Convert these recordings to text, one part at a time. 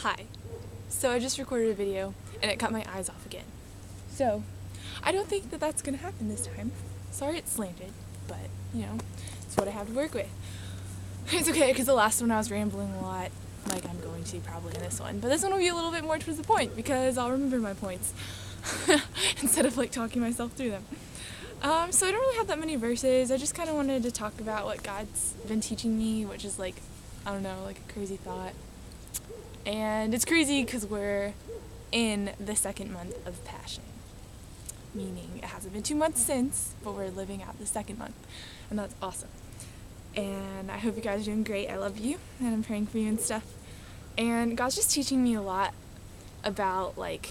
Hi. So I just recorded a video and it cut my eyes off again. So I don't think that that's gonna happen this time. Sorry it's slanted, but it's what I have to work with. It's okay because the last one I was rambling a lot, like I'm going to probably in this one. But this one will be a little bit more towards the point because I'll remember my points instead of like talking myself through them. So I don't really have that many verses. I just kind of wanted to talk about what God's been teaching me, which is like, I don't know, like a crazy thought. And it's crazy because we're in the second month of Passion, meaning it hasn't been 2 months since, but we're living out the second month, and that's awesome. And I hope you guys are doing great. I love you, and I'm praying for you and stuff. And God's just teaching me a lot about like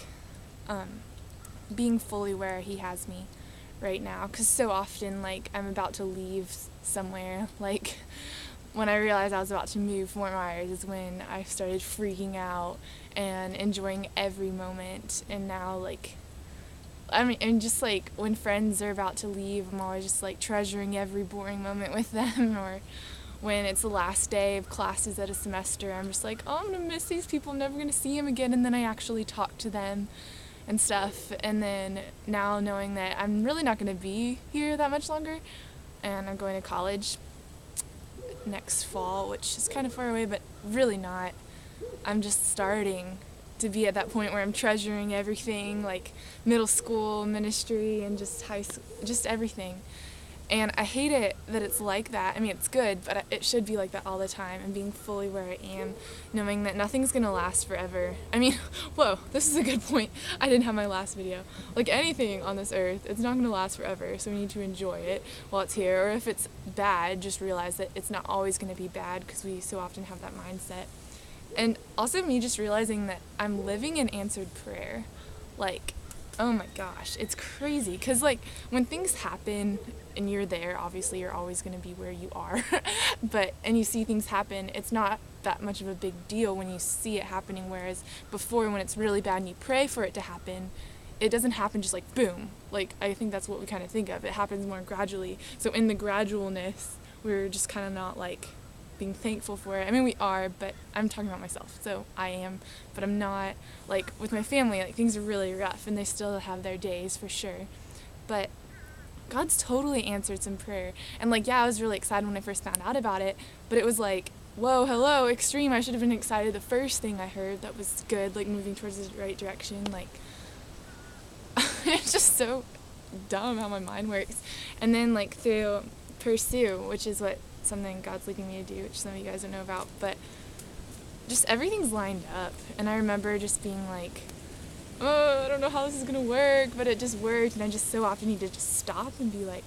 being fully where He has me right now, because so often like I'm about to leave somewhere, like when I realized I was about to move Fort Myers is when I started freaking out and enjoying every moment. And now like and just like when friends are about to leave, I'm always just like treasuring every boring moment with them. Or when it's the last day of classes at a semester, I'm just like, oh, I'm gonna miss these people, I'm never gonna see them again. And then I actually talk to them and stuff. And then now knowing that I'm really not gonna be here that much longer, and I'm going to college next fall, which is kind of far away, but really not. I'm just starting to be at that point where I'm treasuring everything, like middle school, ministry, and just high school, just everything. And I hate it that it's like that. I mean, it's good, but it should be like that all the time, and being fully where I am, knowing that nothing's gonna last forever. I mean, whoa, this is a good point. I didn't have my last video. Like anything on this earth, it's not gonna last forever, so we need to enjoy it while it's here. Or if it's bad, just realize that it's not always gonna be bad, because we so often have that mindset. And also me just realizing that I'm living in answered prayer. Like, oh my gosh, it's crazy. Because like when things happen and you're there, obviously you're always going to be where you are. And you see things happen, it's not that much of a big deal when you see it happening. Whereas before, when it's really bad and you pray for it to happen, it doesn't happen just like boom. Like I think that's what we kind of think of. It happens more gradually. So in the gradualness, we're just kind of not like being thankful for it. I mean, we are, but I'm talking about myself, so I am, but I'm not. Like with my family, like things are really rough and they still have their days for sure, but God's totally answered some prayer. And like, yeah, I was really excited when I first found out about it, but it was like, whoa, hello, extreme. I should have been excited the first thing I heard that was good, like moving towards the right direction. Like it's just so dumb how my mind works. And then like through Pursue, which is something God's leading me to do, which some of you guys don't know about, but just everything's lined up. And I remember just being like, oh, I don't know how this is gonna work, but it just worked. And I just so often need to just stop and be like,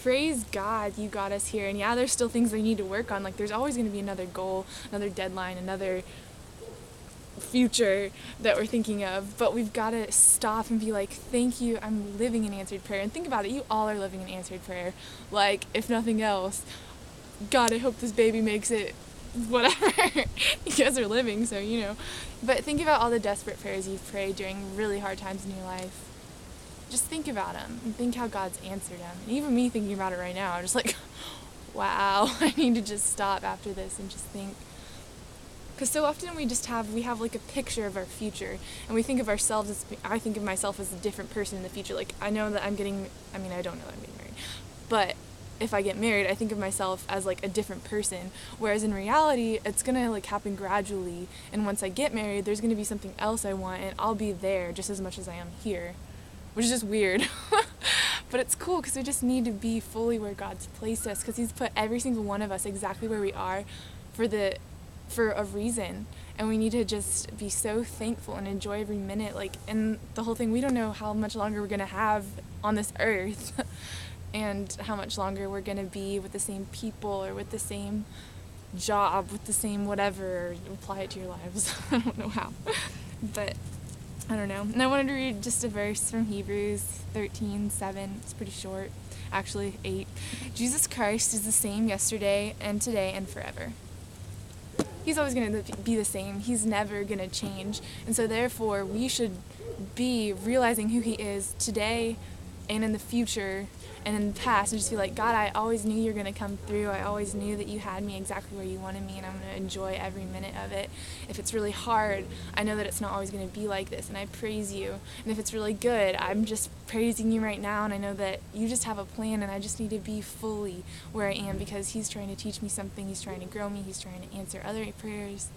praise God, you got us here. And yeah, there's still things I need to work on. Like there's always gonna be another goal, another deadline, another future that we're thinking of, but we've got to stop and be like, thank you, I'm living in answered prayer. And think about it, you all are living in answered prayer. Like, if nothing else, God, I hope this baby makes it, whatever. You guys are living, so But think about all the desperate prayers you've prayed during really hard times in your life. Just think about them and think how God's answered them. And even me thinking about it right now, I'm just like, wow, I need to just stop after this and just think. Because so often we have like a picture of our future, and we think of ourselves as, I think of myself as a different person in the future. Like I know that I don't know that I'm getting married, but if I get married, I think of myself as like a different person, whereas in reality, it's gonna like happen gradually, and once I get married, there's gonna be something else I want, and I'll be there just as much as I am here, which is just weird. But it's cool because we just need to be fully where God's placed us, because He's put every single one of us exactly where we are for a reason, and we need to just be so thankful and enjoy every minute. Like, and the whole thing, we don't know how much longer we're gonna have on this earth. And how much longer we're going to be with the same people, or with the same job, with the same whatever, apply it to your lives. I don't know how, but I don't know. And I wanted to read just a verse from Hebrews 13:7. It's pretty short, actually 8. Jesus Christ is the same yesterday and today and forever. He's always going to be the same. He's never going to change. And so therefore, we should be realizing who He is today and in the future, And in the past, I just feel like, God, I always knew you were going to come through. I always knew that you had me exactly where you wanted me, and I'm going to enjoy every minute of it. If it's really hard, I know that it's not always going to be like this, and I praise you. And if it's really good, I'm just praising you right now, and I know that you just have a plan, and I just need to be fully where I am, because he's trying to teach me something. He's trying to grow me. He's trying to answer other prayers.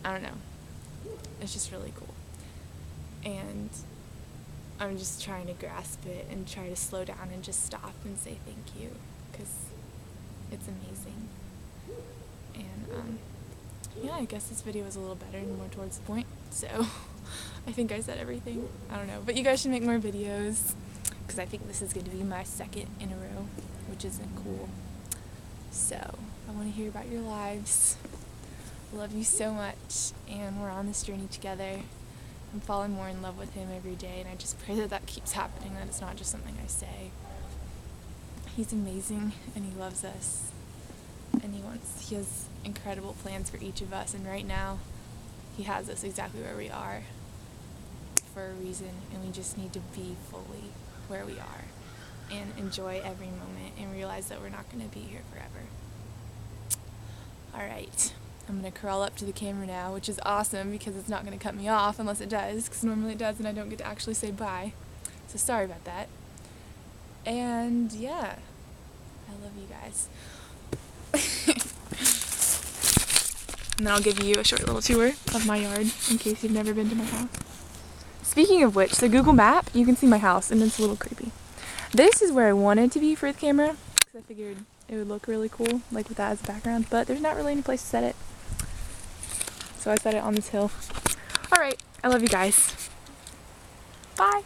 I don't know. It's just really cool. And I'm just trying to grasp it and try to slow down and just stop and say thank you, because it's amazing. And yeah, I guess this video was a little better and more towards the point, so I think I said everything. I don't know, but you guys should make more videos, because I think this is going to be my second in a row, which isn't cool. So I want to hear about your lives. I love you so much, and we're on this journey together. I'm falling more in love with him every day, and I just pray that that keeps happening, that it's not just something I say. He's amazing, and he loves us, and he has incredible plans for each of us, and right now he has us exactly where we are for a reason, and we just need to be fully where we are and enjoy every moment and realize that we're not going to be here forever. Alright, I'm going to crawl up to the camera now, which is awesome because it's not going to cut me off unless it does, because normally it does and I don't get to actually say bye. So sorry about that. And yeah, I love you guys. And then I'll give you a short little tour of my yard in case you've never been to my house. Speaking of which, the Google map, you can see my house and it's a little creepy. This is where I wanted to be for the camera, because I figured it would look really cool, like with that as a background, but there's not really any place to set it. So I set it on this hill. Alright, I love you guys. Bye!